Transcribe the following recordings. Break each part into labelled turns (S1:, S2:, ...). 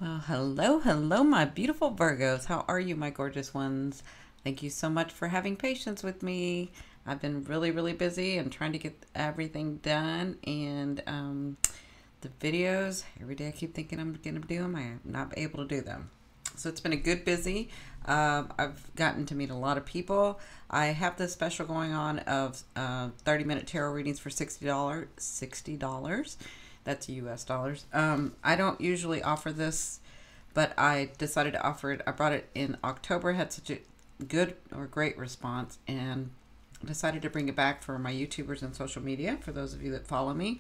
S1: Well, hello, my beautiful Virgos. How are you, my gorgeous ones? Thank you so much for having patience with me. I've been really busy and trying to get everything done. And the videos, every day I keep thinking I'm going to do them. I am not able to do them. So it's been a good busy. I've gotten to meet a lot of people. I have this special going on of 30-minute tarot readings for $60. $60. That's US dollars. I don't usually offer this, but I decided to offer it. I brought it in October, had such a good or great response, and decided to bring it back for my YouTubers and social media, for those of you that follow me.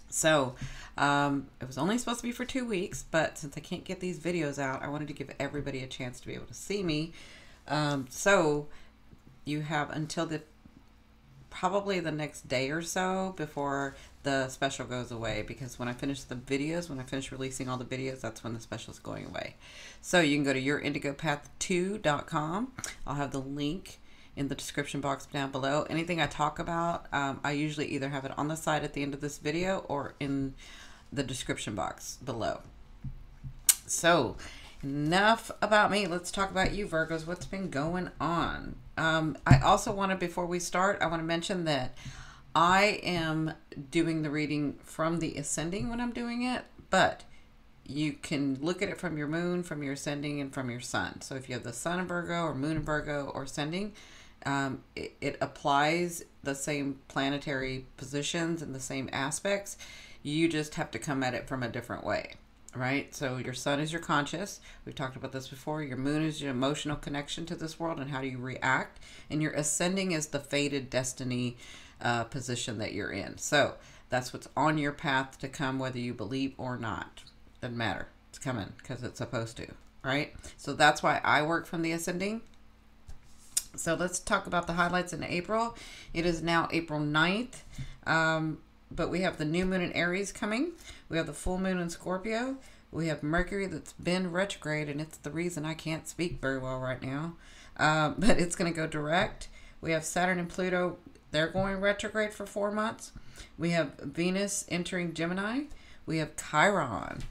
S1: So it was only supposed to be for 2 weeks, but since I can't get these videos out, I wanted to give everybody a chance to be able to see me. So you have until probably the next day or so before the special goes away, because when I finish the videos, when I finish releasing all the videos, that's when the special is going away. So you can go to yourindigopath2.com. I'll have the link in the description box down below. Anything I talk about, I usually either have it on the side at the end of this video or in the description box below. So enough about me. Let's talk about you, Virgos. What's been going on? I also want to, before we start, I want to mention that I am doing the reading from the ascending when I'm doing it, but you can look at it from your moon, from your ascending, and from your sun. So if you have the sun in Virgo or moon in Virgo or ascending, it applies the same planetary positions and the same aspects. You just have to come at it from a different way. Right? So your sun is your conscious. We've talked about this before. Your moon is your emotional connection to this world and how do you react. And your ascending is the fated destiny position that you're in. So that's what's on your path to come, whether you believe or not. Doesn't matter. It's coming because it's supposed to. Right? So that's why I work from the ascending. So let's talk about the highlights in April. It is now April 9th. But we have the new moon in Aries coming. We have the full moon in Scorpio. We have Mercury that's been retrograde, and it's the reason I can't speak very well right now. But it's going to go direct. We have Saturn and Pluto. They're going retrograde for 4 months. We have Venus entering Gemini. We have Chiron.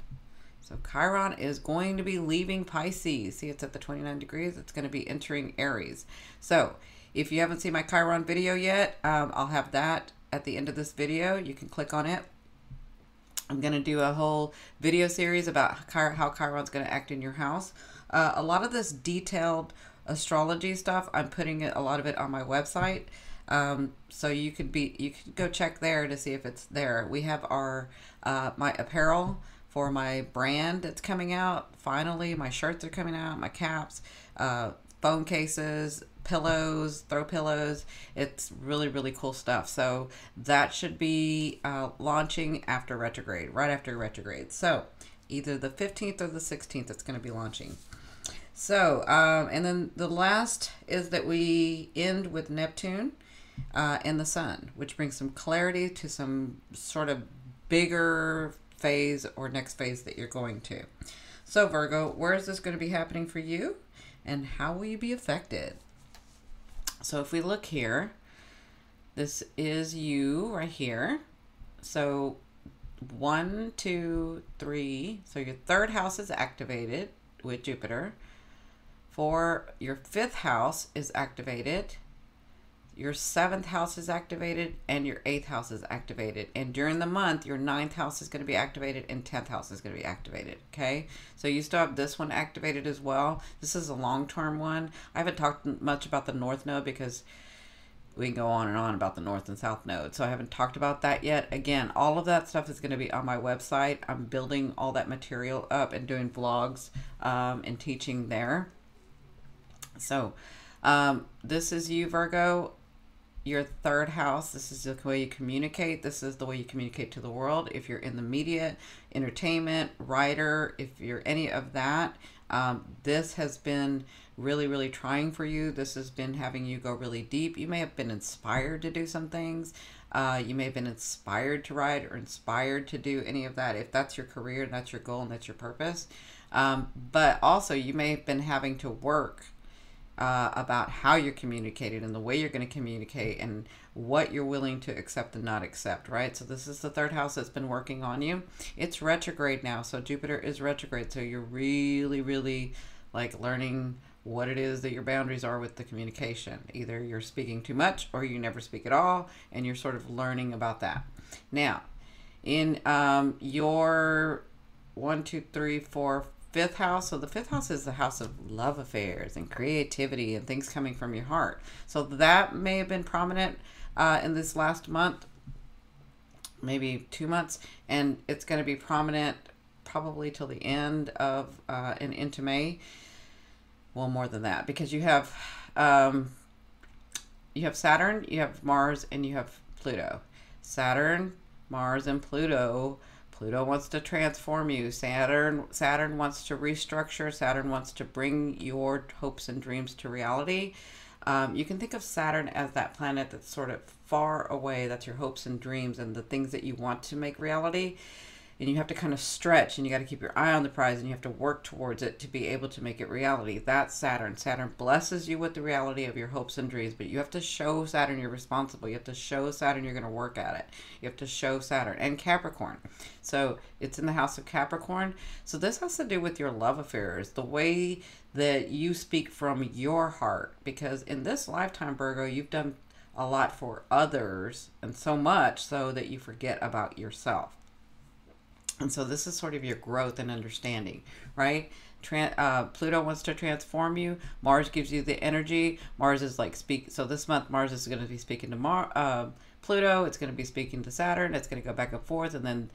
S1: So Chiron is going to be leaving Pisces. See, it's at the 29 degrees. It's going to be entering Aries. So if you haven't seen my Chiron video yet, I'll have that at the end of this video. You can click on it. I'm going to do a whole video series about how Chiron's going to act in your house. A lot of this detailed astrology stuff, I'm putting a lot of it on my website. So you could go check there to see if it's there. We have our my apparel for my brand that's coming out. Finally, my shirts are coming out, my caps, phone cases, pillows, throw pillows. It's really cool stuff. So that should be launching after retrograde, right after retrograde. So either the 15th or the 16th, it's going to be launching. So, and then the last is that we end with Neptune and the sun, which brings some clarity to some sort of bigger phase or next phase that you're going to. So Virgo, where is this going to be happening for you? And how will you be affected? So if we look here, this is you right here. So 1, 2, 3. So your third house is activated with Jupiter. Your fifth house is activated. Your seventh house is activated, and your eighth house is activated. And during the month, your ninth house is going to be activated, and 10th house is going to be activated. Okay, so you still have this one activated as well. This is a long-term one. I haven't talked much about the North Node because we can go on and on about the North and South Node. So I haven't talked about that yet. Again, all of that stuff is going to be on my website. I'm building all that material up and doing vlogs and teaching there. So this is you, Virgo. Your third house, this is the way you communicate. This is the way you communicate to the world. If you're in the media, entertainment, writer, if you're any of that, this has been really trying for you. This has been having you go really deep. You may have been inspired to do some things. You may have been inspired to write or inspired to do any of that, if that's your career and that's your goal and that's your purpose. But also you may have been having to work about how you're communicating and the way you're going to communicate and what you're willing to accept and not accept, right? So this is the third house that's been working on you. It's retrograde now. So Jupiter is retrograde. So you're really, really like learning what it is that your boundaries are with the communication. Either you're speaking too much or you never speak at all, and you're sort of learning about that. Now, in your 1, 2, 3, 4, fifth house. So the fifth house is the house of love affairs and creativity and things coming from your heart. So that may have been prominent in this last month, maybe 2 months, and it's going to be prominent probably till the end of and into May. Well, more than that, because you have Saturn, you have Mars, and you have Pluto. Saturn, Mars, and Pluto. Pluto wants to transform you. Saturn wants to restructure. Saturn wants to bring your hopes and dreams to reality. You can think of Saturn as that planet that's sort of far away. That's your hopes and dreams and the things that you want to make reality. And you have to kind of stretch, and you got to keep your eye on the prize, and you have to work towards it to be able to make it reality. That's Saturn. Saturn blesses you with the reality of your hopes and dreams, but you have to show Saturn you're responsible. You have to show Saturn you're going to work at it. You have to show Saturn. And Capricorn. So it's in the house of Capricorn. So this has to do with your love affairs, the way that you speak from your heart. Because in this lifetime, Virgo, you've done a lot for others, and so much so that you forget about yourself. And so this is sort of your growth and understanding, right? Pluto wants to transform you. Mars gives you the energy. Mars is like so this month, Mars is going to be speaking to Pluto. It's going to be speaking to Saturn. It's going to go back and forth. And then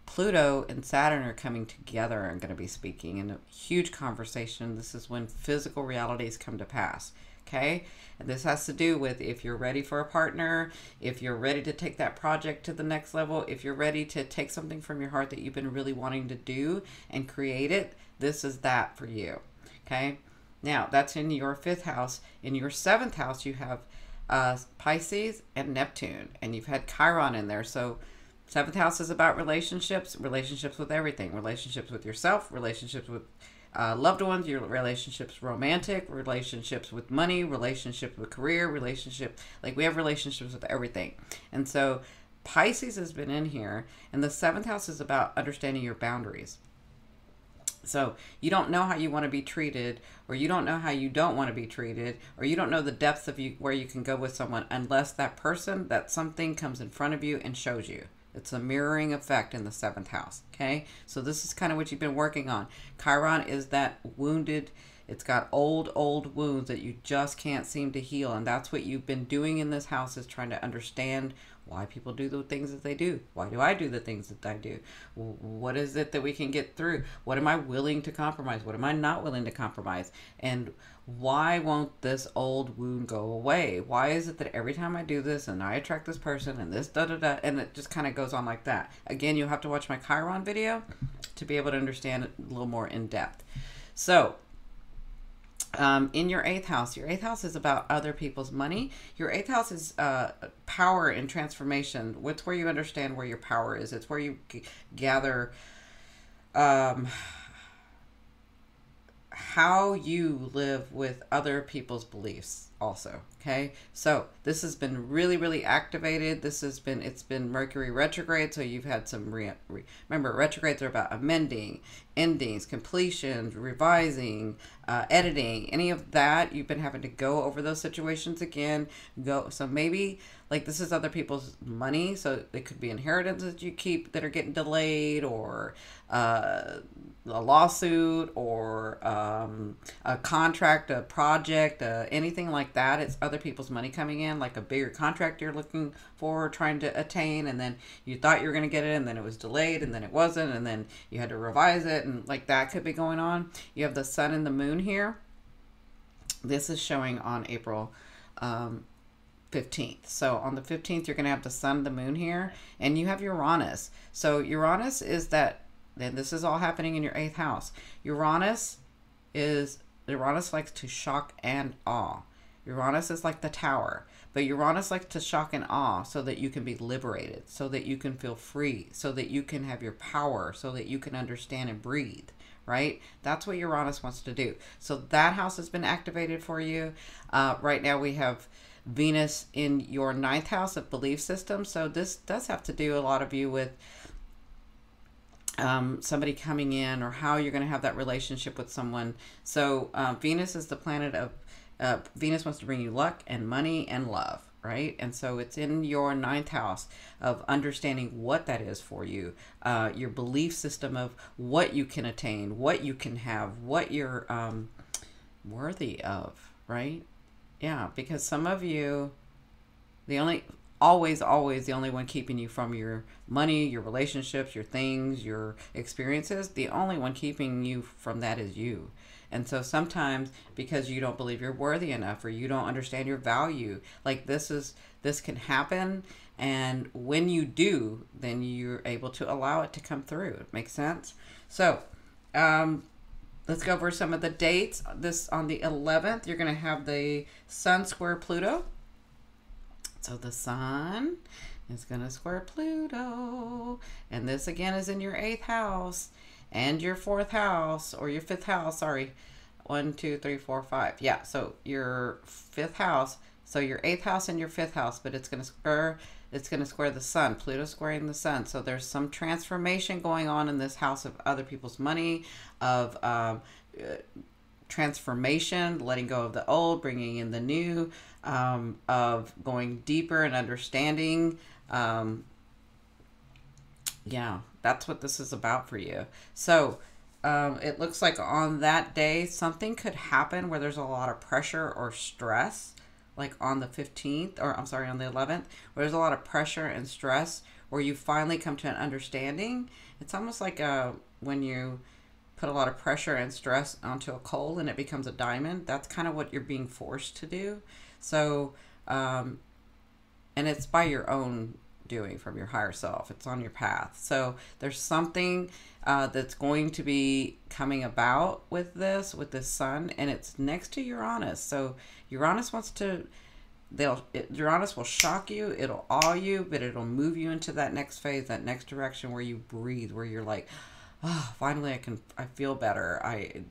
S1: Pluto and Saturn are coming together and going to be speaking in a huge conversation. This is when physical realities come to pass. Okay, and this has to do with if you're ready for a partner, if you're ready to take that project to the next level, if you're ready to take something from your heart that you've been really wanting to do and create it, this is that for you. Okay, now that's in your fifth house. In your seventh house, you have Pisces and Neptune, and you've had Chiron in there. So seventh house is about relationships with everything, relationships with yourself, relationships with loved ones, your relationships, romantic relationships with money, relationships with career, like we have relationships with everything. And so Pisces has been in here, and the seventh house is about understanding your boundaries. So you don't know how you want to be treated, or you don't know how you don't want to be treated, or you don't know the depths of where you can go with someone unless that something comes in front of you and shows you. It's a mirroring effect in the seventh house. Okay, so this is kind of what you've been working on. Chiron is that wounded. It's got old wounds that you just can't seem to heal, and that's what you've been doing in this house, is trying to understand why people do the things that they do. Why do I do the things that I do? What is it that we can get through? What am I willing to compromise? What am I not willing to compromise? And why won't this old wound go away? Why is it that every time I do this and I attract this person and this da-da-da, and it just kind of goes on like that? Again, you'll have to watch my Chiron video to be able to understand it a little more in depth. So, in your eighth house is about other people's money. Your eighth house is power and transformation. It's where you understand where your power is. It's where you gather how you live with other people's beliefs also. Okay, so this has been really activated. It's been Mercury retrograde, so you've had some remember, retrogrades are about amending, endings, completions, revising, editing, any of that. You've been having to go over those situations again. So maybe like this is other people's money, so it could be inheritance that you keep that are getting delayed, or a lawsuit, or a contract, a project, anything like that. It's other people's money coming in, like a bigger contract you're looking for, trying to attain, and then you thought you were going to get it, and then it was delayed, and then it wasn't, and then you had to revise it, and like that could be going on. You have the sun and the moon here. This is showing on April 15th. So on the 15th, you're going to have the sun and the moon here, and you have Uranus. So Uranus is that, and this is all happening in your eighth house. Uranus likes to shock and awe. Uranus is like the tower, but Uranus likes to shock and awe so that you can be liberated, so that you can feel free, so that you can have your power, so that you can understand and breathe, right? That's what Uranus wants to do. So that house has been activated for you. Right now we have Venus in your 9th house of belief system. So this does have to do a lot of you with somebody coming in, or how you're going to have that relationship with someone. So Venus is the planet of, Venus wants to bring you luck and money and love, right? And so it's in your 9th house of understanding what that is for you, your belief system of what you can attain, what you can have, what you're worthy of, right? Yeah, because some of you, always the only one keeping you from your money, your relationships, your things, your experiences, the only one keeping you from that is you. And so sometimes, because you don't believe you're worthy enough, or you don't understand your value, like this can happen. And when you do, then you're able to allow it to come through. It makes sense? So let's go over some of the dates. This, on the 11th, you're going to have the Sun square Pluto. So the Sun is going to square Pluto. And this again is in your 8th house and your 4th house, or your 5th house. Sorry. 1, 2, 3, 4, 5. Yeah. So your 5th house. So your 8th house and your 5th house, but it's going to square the Sun. Pluto squaring the Sun. So there's some transformation going on in this house of other people's money, of transformation, letting go of the old, bringing in the new, of going deeper and understanding. Yeah, that's what this is about for you. So it looks like on that day, something could happen where there's a lot of pressure or stress, like on the 15th, or I'm sorry, on the 11th, where there's a lot of pressure and stress, where you finally come to an understanding. It's almost like when you put a lot of pressure and stress onto a coal and it becomes a diamond. That's kind of what you're being forced to do. So, and it's by your own doing, from your higher self. It's on your path. So there's something that's going to be coming about with this Sun, and it's next to Uranus. So Uranus wants to, Uranus will shock you, it'll awe you, but it'll move you into that next phase, that next direction where you breathe, where you're like, oh, finally I feel better.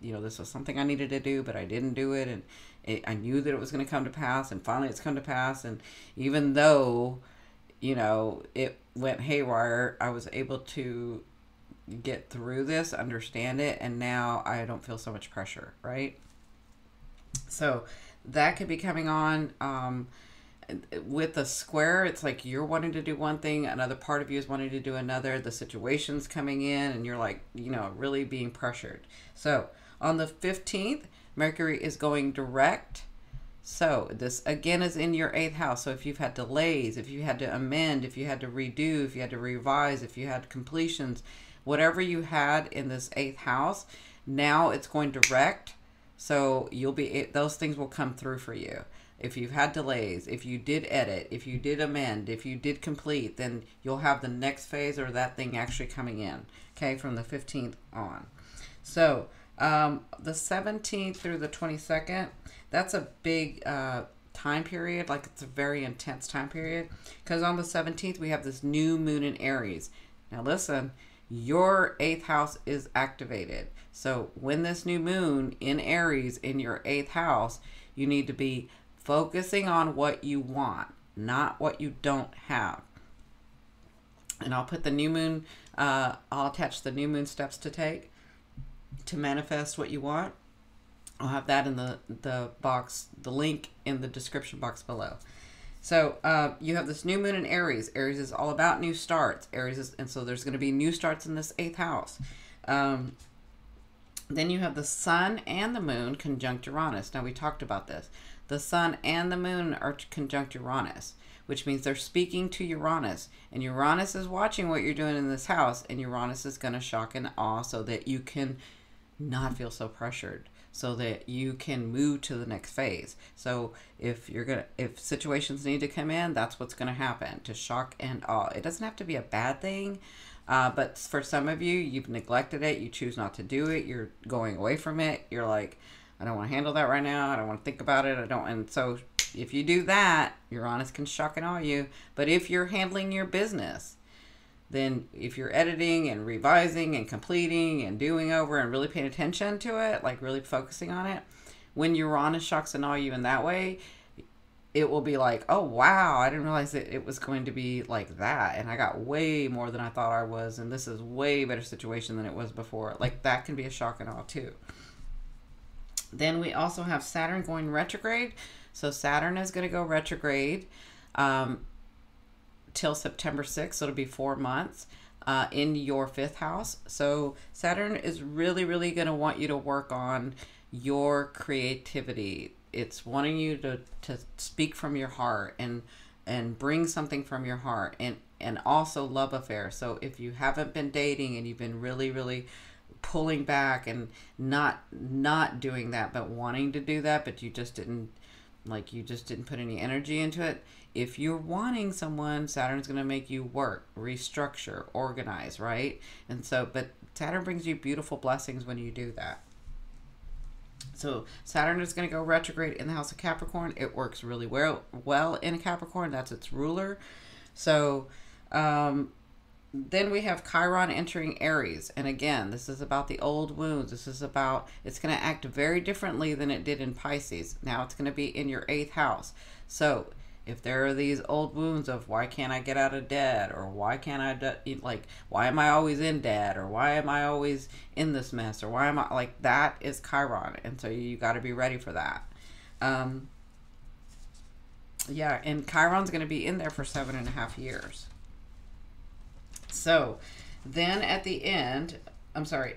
S1: This was something I needed to do, but I didn't do it. And I knew that it was going to come to pass, and finally it's come to pass. And even though, it went haywire, I was able to get through this, understand it. And now I don't feel so much pressure. Right. So that could be coming on, with the square. It's like you're wanting to do one thing, another part of you is wanting to do another, the situation's coming in, and you're like, really being pressured. So on the 15th, Mercury is going direct. So this again is in your 8th house. So if you've had delays, if you had to amend, if you had to redo, if you had to revise, if you had completions, whatever you had in this 8th house, now it's going direct. So those things will come through for you. If you've had delays, if you did edit, if you did amend, if you did complete, then you'll have the next phase, or that thing actually coming in, okay, from the 15th on. So the 17th through the 22nd, that's a big time period. Like, it's a very intense time period, because on the 17th we have this new moon in Aries. Now listen, your 8th house is activated. So when this new moon in Aries in your 8th house, you need to be focusing on what you want, not what you don't have. And I'll put the new moon, I'll attach the new moon steps to take to manifest what you want. I'll have that in the box, the link in the description box below. So you have this new moon in Aries. Aries is all about new starts. And so there's going to be new starts in this 8th house. Then you have the Sun and the Moon conjunct Uranus. Now, we talked about this. The Sun and the Moon are conjunct Uranus, which means they're speaking to Uranus. And Uranus is watching what you're doing in this house, and Uranus is going to shock and awe so that you can not feel so pressured, so that you can move to the next phase. So if situations need to come in, that's what's going to happen, to shock and awe. It doesn't have to be a bad thing. But for some of you, you've neglected it. You choose not to do it. You're going away from it. You're like, I don't want to handle that right now. I don't want to think about it. And so if you do that, Uranus can shock and awe you. But if you're handling your business, then if you're editing and revising and completing and doing over and really paying attention to it, like really focusing on it, when Uranus shocks and awe you in that way, it will be like, oh wow, I didn't realize that it was going to be like that, and I got way more than I thought I was, and this is way better situation than it was before. Like that can be a shock and awe too. Then we also have Saturn going retrograde. So Saturn is going to go retrograde till September 6th. So it'll be 4 months in your 5th house. So Saturn is really, really going to want you to work on your creativity. It's wanting you to speak from your heart and bring something from your heart, and also love affairs. So if you haven't been dating and you've been really, really pulling back and not doing that, but wanting to do that, but you just didn't put any energy into it. If you're wanting someone, Saturn's going to make you work, restructure, organize, right? And so, but Saturn brings you beautiful blessings when you do that. So Saturn is going to go retrograde in the house of Capricorn. It works really well in Capricorn. That's its ruler. So then we have Chiron entering Aries. And again, this is about the old wounds. This is about, it's going to act very differently than it did in Pisces. Now it's going to be in your 8th house. So if there are these old wounds of why can't I get out of debt, or why can't I, like, why am I always in debt, or why am I always in this mess, or why am I, like, that is Chiron. And so you got to be ready for that. Yeah, and Chiron's going to be in there for 7.5 years. So then at the end, I'm sorry,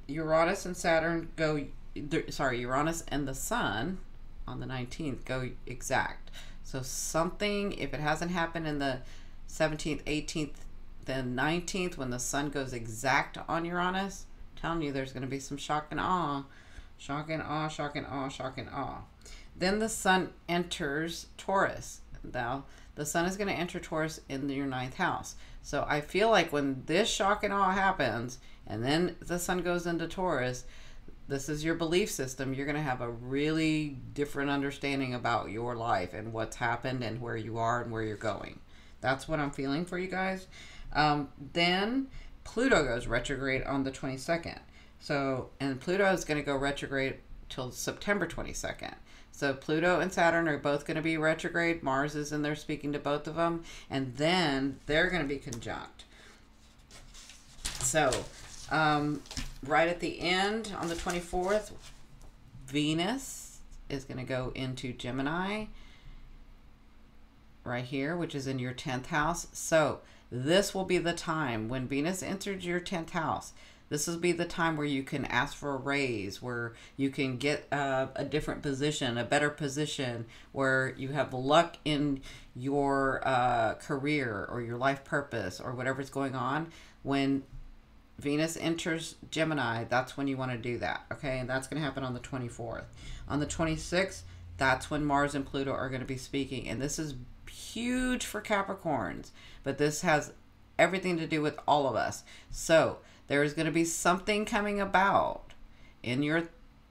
S1: Uranus and Saturn go, sorry, Uranus and the Sun on the 19th go exact. So something, if it hasn't happened in the 17th, 18th, then 19th, when the Sun goes exact on Uranus, I'm telling you there's going to be some shock and awe. Shock and awe, shock and awe, shock and awe. Then the Sun enters Taurus. Now, the Sun is going to enter Taurus in your 9th house. So I feel like when this shock and awe happens, and then the Sun goes into Taurus, this is your belief system. You're going to have a really different understanding about your life and what's happened and where you are and where you're going. That's what I'm feeling for you guys. Then Pluto goes retrograde on the 22nd. So, and Pluto is going to go retrograde till September 22nd. So Pluto and Saturn are both going to be retrograde. Mars is in there speaking to both of them. And then they're going to be conjunct. So, right at the end, on the 24th, Venus is going to go into Gemini right here, which is in your 10th house. So this will be the time when Venus enters your 10th house. This will be the time where you can ask for a raise, where you can get a different position, a better position, where you have luck in your career or your life purpose or whatever's going on. When Venus enters Gemini, that's when you want to do that, okay? And that's going to happen on the 24th. On the 26th, that's when Mars and Pluto are going to be speaking. And this is huge for Capricorns, but this has everything to do with all of us. So there is going to be something coming about in your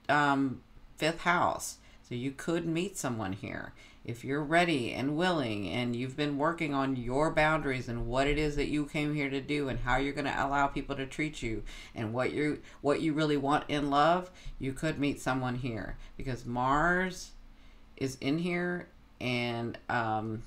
S1: 5th house. So you could meet someone here. If you're ready and willing and you've been working on your boundaries and what it is that you came here to do and how you're going to allow people to treat you and what you really want in love, you could meet someone here, because Mars is in here, and I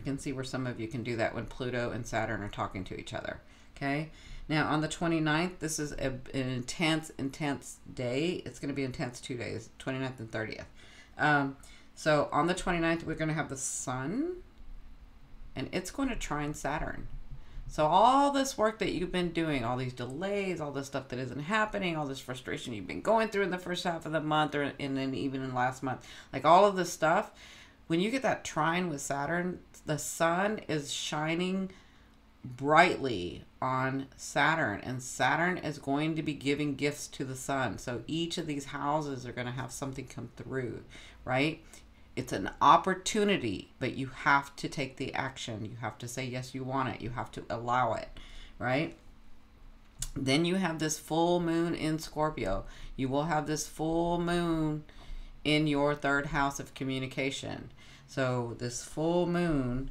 S1: can see where some of you can do that when Pluto and Saturn are talking to each other. Okay. Now on the 29th, this is an intense day. It's going to be intense 2 days, 29th and 30th. So on the 29th, we're going to have the Sun, and it's going to trine Saturn. So all this work that you've been doing, all these delays, all this stuff that isn't happening, all this frustration you've been going through in the first half of the month, and then even in last month, like all of this stuff, when you get that trine with Saturn, the Sun is shining brightly on Saturn, and Saturn is going to be giving gifts to the Sun. So each of these houses are going to have something come through, right? It's an opportunity, but you have to take the action. You have to say, yes, you want it. You have to allow it, right? Then you have this full moon in Scorpio. You will have this full moon in your 3rd house of communication. So this full moon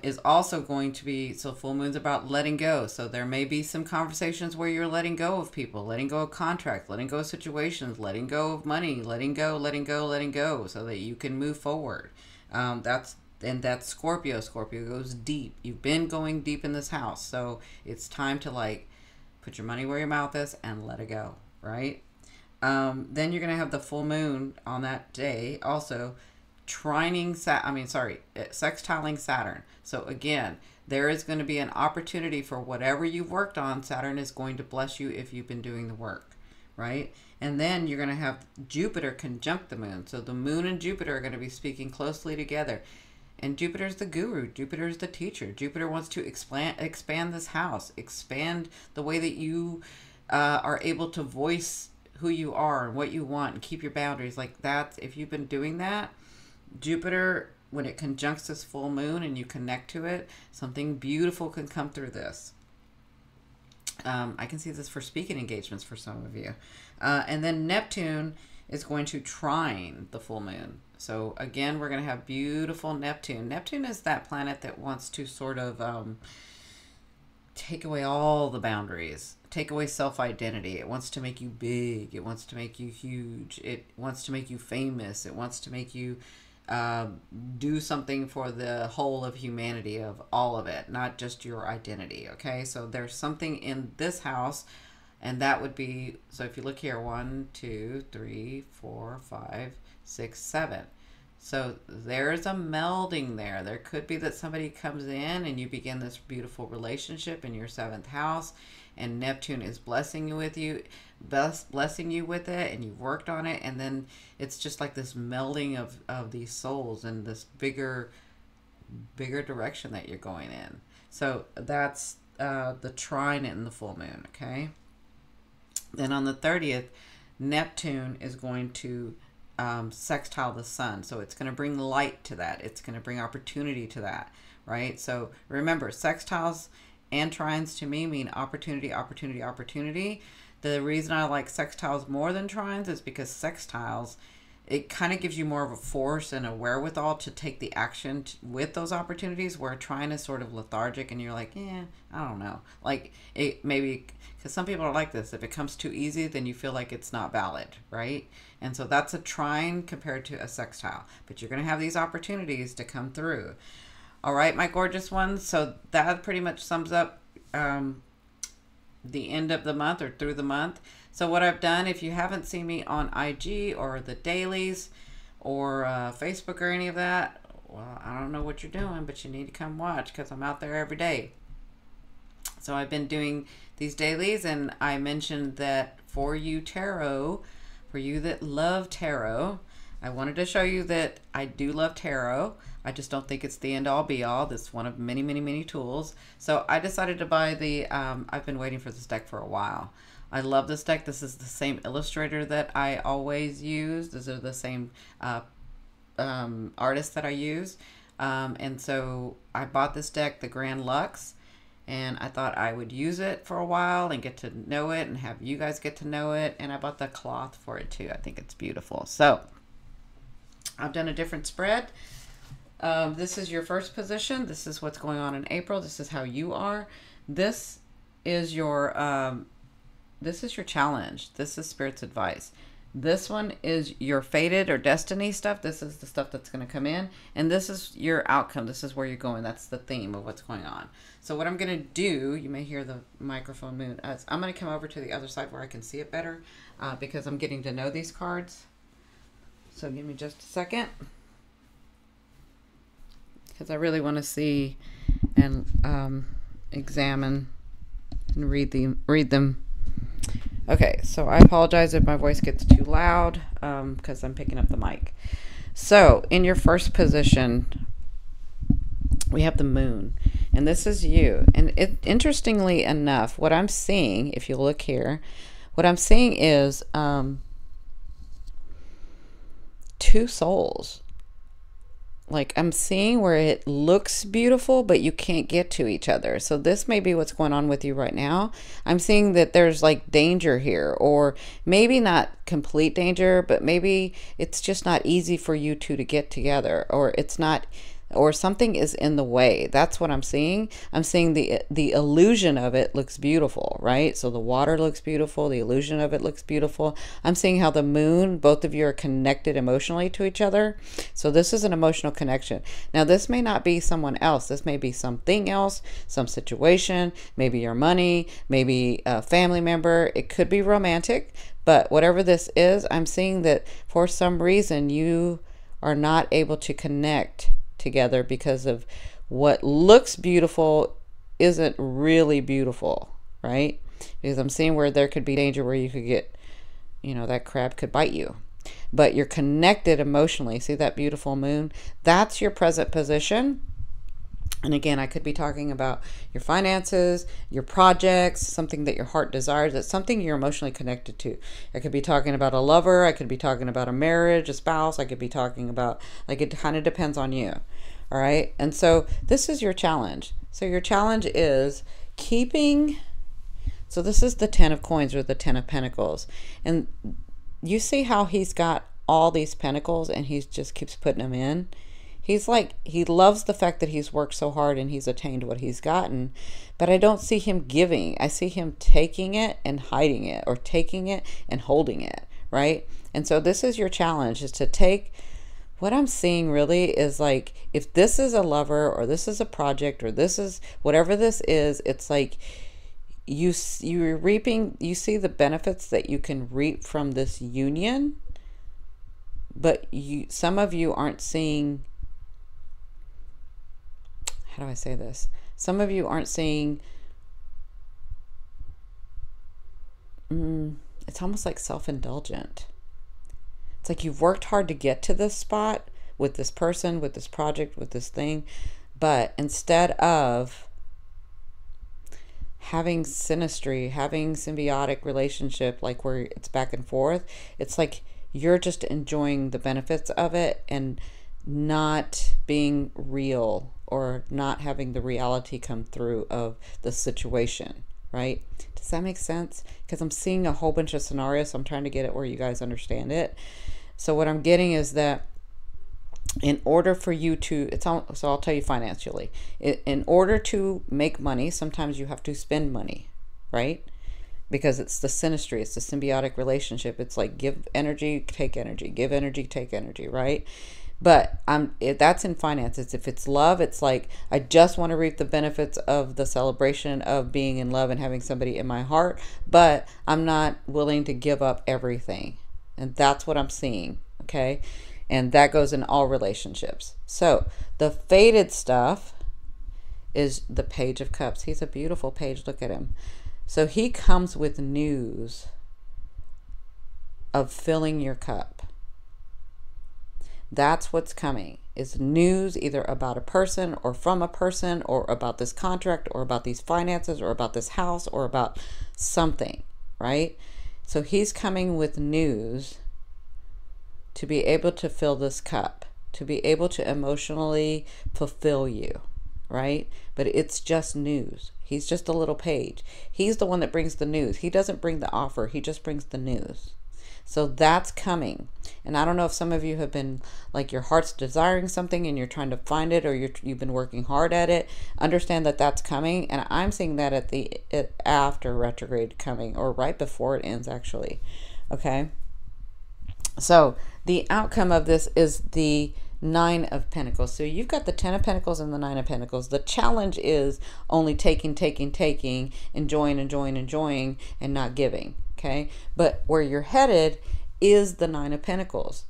S1: is also going to be, so full moon's about letting go. So there may be some conversations where you're letting go of people, letting go of contracts, letting go of situations, letting go of money, letting go, so that you can move forward. That's Scorpio. Scorpio goes deep. You've been going deep in this house, so it's time to like put your money where your mouth is and let it go, right? Then you're gonna have the full moon on that day, also sextiling Saturn. So again, there is going to be an opportunity for whatever you've worked on. Saturn is going to bless you if you've been doing the work, right? And then you're going to have Jupiter conjunct the moon. So the moon and Jupiter are going to be speaking closely together. And Jupiter's the guru. Jupiter's the teacher. Jupiter wants to expand this house, expand the way that you are able to voice who you are and what you want and keep your boundaries. Like that, if you've been doing that, Jupiter, when it conjuncts this full moon and you connect to it, something beautiful can come through this. I can see this for speaking engagements for some of you. And then Neptune is going to trine the full moon. So again, we're going to have beautiful Neptune. Neptune is that planet that wants to sort of take away all the boundaries, take away self-identity. It wants to make you big. It wants to make you huge. It wants to make you famous. It wants to make you do something for the whole of humanity, of all of it, not just your identity. Okay, so there's something in this house, and that would be, so if you look here, 1 2 3 4 5 6 7, so there's a melding there. There could be that somebody comes in and you begin this beautiful relationship in your 7th house, and Neptune is blessing you with it, and you've worked on it, and then it's just like this melding of these souls and this bigger direction that you're going in. So that's the trine in the full moon. Okay, then on the 30th, Neptune is going to sextile the sun, so it's going to bring light to that. It's going to bring opportunity to that, right? So remember, sextiles and trines to me mean opportunity, opportunity, opportunity. The reason I like sextiles more than trines is because sextiles, it kind of gives you more of a force and a wherewithal to take the action with those opportunities, where trine is sort of lethargic and you're like, yeah, I don't know. Like it maybe, because some people are like this, if it comes too easy, then you feel like it's not valid, right? And so that's a trine compared to a sextile. But you're going to have these opportunities to come through. All right, my gorgeous ones. So that pretty much sums up the end of the month or through the month. So what I've done, if you haven't seen me on IG or the dailies or Facebook or any of that, well, I don't know what you're doing, but you need to come watch, because I'm out there every day. So I've been doing these dailies, and I mentioned that for you tarot, for you that love tarot, I wanted to show you that I do love tarot. I just don't think it's the end all be all. This is one of many, many, many tools. So I decided to buy the, I've been waiting for this deck for a while. I love this deck. This is the same illustrator that I always use. These are the same artists that I use. And so I bought this deck, the Grand Lux, and I thought I would use it for a while and get to know it and have you guys get to know it. And I bought the cloth for it too. I think it's beautiful. So I've done a different spread. This is your first position. This is what's going on in April. This is how you are. This is your challenge. This is Spirit's advice. This one is your fated or destiny stuff. This is the stuff that's going to come in. And this is your outcome. This is where you're going. That's the theme of what's going on. So what I'm going to do, you may hear the microphone move. I'm going to come over to the other side where I can see it better because I'm getting to know these cards. So give me just a second, because I really want to see and examine and read them. Okay, so I apologize if my voice gets too loud because I'm picking up the mic. So in your first position, we have the moon, and this is you. And interestingly enough, what I'm seeing, if you look here, what I'm seeing is two souls. Like I'm seeing where it looks beautiful, but you can't get to each other. So this may be what's going on with you right now. I'm seeing that there's like danger here, or maybe not complete danger, but maybe it's just not easy for you two to get together, or it's not or something is in the way. That's what I'm seeing. I'm seeing the illusion of it looks beautiful, right? So the water looks beautiful, the illusion of it looks beautiful. I'm seeing how the moon, both of you are connected emotionally to each other. So this is an emotional connection. Now this may not be someone else. This may be something else, some situation, maybe your money, maybe a family member. It could be romantic, but whatever this is, I'm seeing that for some reason you are not able to connect together because of what looks beautiful isn't really beautiful, right? Because I'm seeing where there could be danger where you could get, you know, that crab could bite you. But you're connected emotionally. See that beautiful moon? That's your present position. And again, I could be talking about your finances, your projects, something that your heart desires. It's something you're emotionally connected to. I could be talking about a lover. I could be talking about a marriage, a spouse. I could be talking about, like, it kind of depends on you. All right. And so this is your challenge. So your challenge is keeping, so this is the 10 of coins or the 10 of pentacles. And you see how he's got all these pentacles and he just keeps putting them in. He's like, he loves the fact that he's worked so hard and he's attained what he's gotten, but I don't see him giving. I see him taking it and hiding it, or taking it and holding it, right? And so this is your challenge, is to take, what I'm seeing really is like, if this is a lover or this is a project or this is whatever this is, it's like you're reaping, you see the benefits that you can reap from this union, but some of you aren't seeing, how do I say this? Some of you aren't seeing, it's almost like self-indulgent. It's like you've worked hard to get to this spot with this person, with this project, with this thing, but instead of having synastry, having symbiotic relationship, like where it's back and forth, it's like you're just enjoying the benefits of it and not being real, or not having the reality come through of the situation, right? Does that make sense? Because I'm seeing a whole bunch of scenarios, so I'm trying to get it where you guys understand it. So what I'm getting is that in order for you to, so I'll tell you financially, in order to make money, sometimes you have to spend money, right? Because it's the synastry, it's the symbiotic relationship. It's like give energy, take energy, give energy, take energy, right? But that's in finances. If it's love, it's like, I just want to reap the benefits of the celebration of being in love and having somebody in my heart, but I'm not willing to give up everything. And that's what I'm seeing, okay? And that goes in all relationships. So the faded stuff is the Page of Cups. He's a beautiful page. Look at him. So he comes with news of filling your cup. That's what's coming, is news either about a person or from a person, or about this contract, or about these finances, or about this house, or about something, right? So he's coming with news to be able to fill this cup, to be able to emotionally fulfill you, right? But it's just news. He's just a little page. He's the one that brings the news. He doesn't bring the offer. He just brings the news. So that's coming. And I don't know if some of you have been like, your heart's desiring something and you're trying to find it, or you've been working hard at it. Understand that that's coming. And I'm seeing that after retrograde coming, or right before it ends, actually. Okay. So the outcome of this is the 9 of Pentacles. So you've got the 10 of Pentacles and the 9 of Pentacles. The challenge is only taking, enjoying, and not giving. Okay. But where you're headed is the 9 of Pentacles.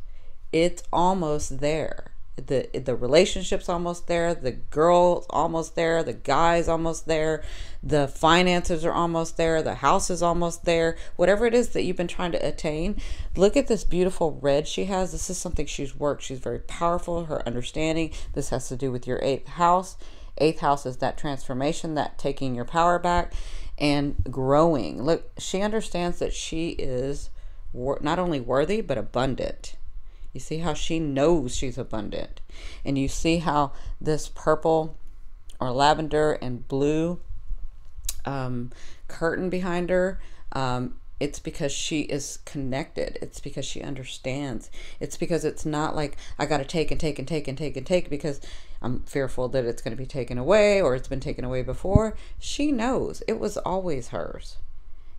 S1: It's almost there. The relationship's almost there. The girl's almost there. The guy's almost there. The finances are almost there. The house is almost there. Whatever it is that you've been trying to attain. Look at this beautiful red she has. This is something she's worked. She's very powerful. Her understanding. This has to do with your 8th house. 8th house is that transformation, that taking your power back and growing. Look, she understands that she is not only worthy, but abundant. You see how she knows she's abundant. And you see how this purple or lavender and blue curtain behind her it's because she is connected. It's because she understands. It's because it's not like I got to take and take and take and take and take because I'm fearful that it's going to be taken away or it's been taken away before. She knows it was always hers.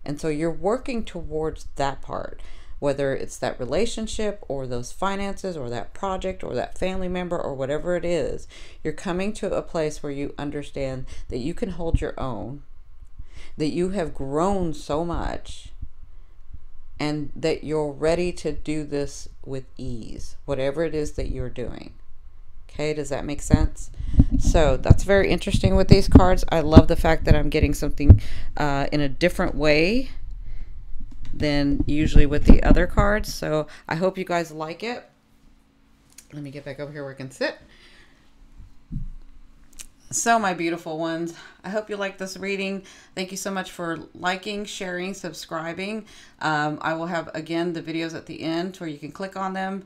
S1: And so you're working towards that part, whether it's that relationship or those finances or that project or that family member or whatever it is. You're coming to a place where you understand that you can hold your own, that you have grown so much, and that you're ready to do this with ease, whatever it is that you're doing. Okay, does that make sense? So that's very interesting with these cards. I love the fact that I'm getting something in a different way than usually with the other cards. So I hope you guys like it. Let me get back over here where I can sit. So my beautiful ones, I hope you like this reading. Thank you so much for liking, sharing, subscribing. I will have, again, the videos at the end where you can click on them.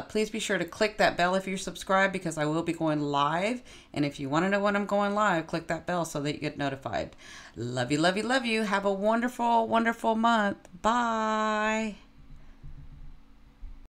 S1: Please be sure to click that bell if you're subscribed because I will be going live. And if you want to know when I'm going live, click that bell so that you get notified. Love you, love you, love you. Have a wonderful, wonderful month. Bye.